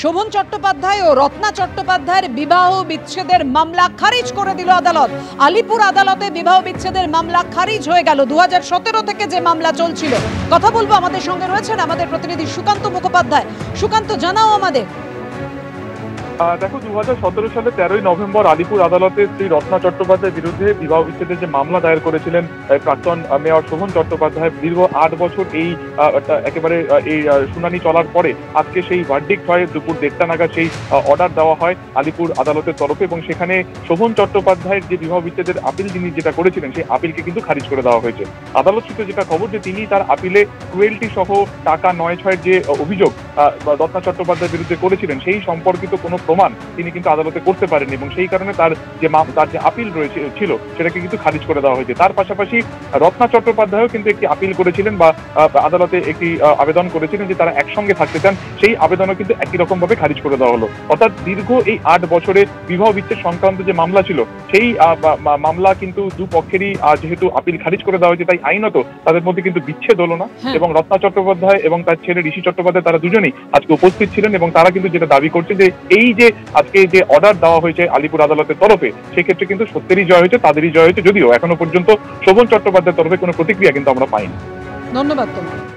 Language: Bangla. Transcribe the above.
শোভন চট্টোপাধ্যায় ও রত্না চট্টোপাধ্যায়ের বিবাহ বিচ্ছেদের মামলা খারিজ করে দিল আদালত। আলিপুর আদালতে বিবাহ বিচ্ছেদের মামলা খারিজ হয়ে গেল। 2017 থেকে যে মামলা চলছিল। কথা বলবো, আমাদের সঙ্গে রয়েছেন আমাদের প্রতিনিধি সুকান্ত মুখোপাধ্যায়। সুকান্ত, জানাও আমাদের। দেখো, 2017 সালে 13ই নভেম্বর আলিপুর আদালতে শ্রী রত্না চট্টোপাধ্যায়ের বিরুদ্ধে বিবাহ বিচ্ছেদের যে মামলা দায়ের করেছিলেন প্রাক্তন মেয়র শোভন চট্টোপাধ্যায়, দীর্ঘ 8 বছর এই একেবারে এই শুনানি চলার পরে আজকে সেই ভার্ডিক্ট হয়। দুপুর 1:30 নাগাদ সেই অর্ডার দেওয়া হয় আলিপুর আদালতের তরফে, এবং সেখানে শোভন চট্টোপাধ্যায়ের যে বিবাহ বিচ্ছেদের আপিল তিনি যেটা করেছিলেন সেই আপিলকে কিন্তু খারিজ করে দেওয়া হয়েছে। আদালত সূত্রে যেটা খবর যে তিনি তার আপিলে ক্রুয়েলটি সহ টাকা 9-6 যে অভিযোগ রত্না চট্টোপাধ্যায়ের বিরুদ্ধে করেছিলেন সেই সম্পর্কিত কোনো প্রমাণ তিনি কিন্তু আদালতে করতে পারেন, এবং সেই কারণে তার যে আপিল রয়েছে ছিল সেটাকে কিন্তু খারিজ করে দেওয়া হয়েছে। তার পাশাপাশি রত্না চট্টোপাধ্যায়ও কিন্তু একটি আপিল করেছিলেন বা আদালতে একটি আবেদন করেছিলেন যে তারা একসঙ্গে থাকতে চান, সেই আবেদনও কিন্তু একই রকম ভাবে খারিজ করে দেওয়া হলো। অর্থাৎ দীর্ঘ এই 8 বছরে বিবাহ বিচ্ছেদ সংক্রান্ত যে মামলা ছিল সেই মামলা কিন্তু দুপক্ষেরই যেহেতু আপিল খারিজ করে দেওয়া হয়েছে, তাই আইনত তাদের মধ্যে কিন্তু বিচ্ছেদ হলো না। এবং রত্না চট্টোপাধ্যায় এবং তার ছেলে ঋষি চট্টোপাধ্যায় তারা দুজনেই আজকে উপস্থিত ছিলেন, এবং তারা কিন্তু যেটা দাবি করছে যে এই যে আজকে যে অর্ডার দেওয়া হয়েছে আলিপুর আদালতের তরফে সেক্ষেত্রে কিন্তু সত্যেরই জয় হয়েছে, তাদেরই জয় হয়েছে, যদিও এখনো পর্যন্ত শোভন চট্টোপাধ্যায়ের তরফে কোনো প্রতিক্রিয়া কিন্তু আমরা পাইনি। ধন্যবাদ তোমার।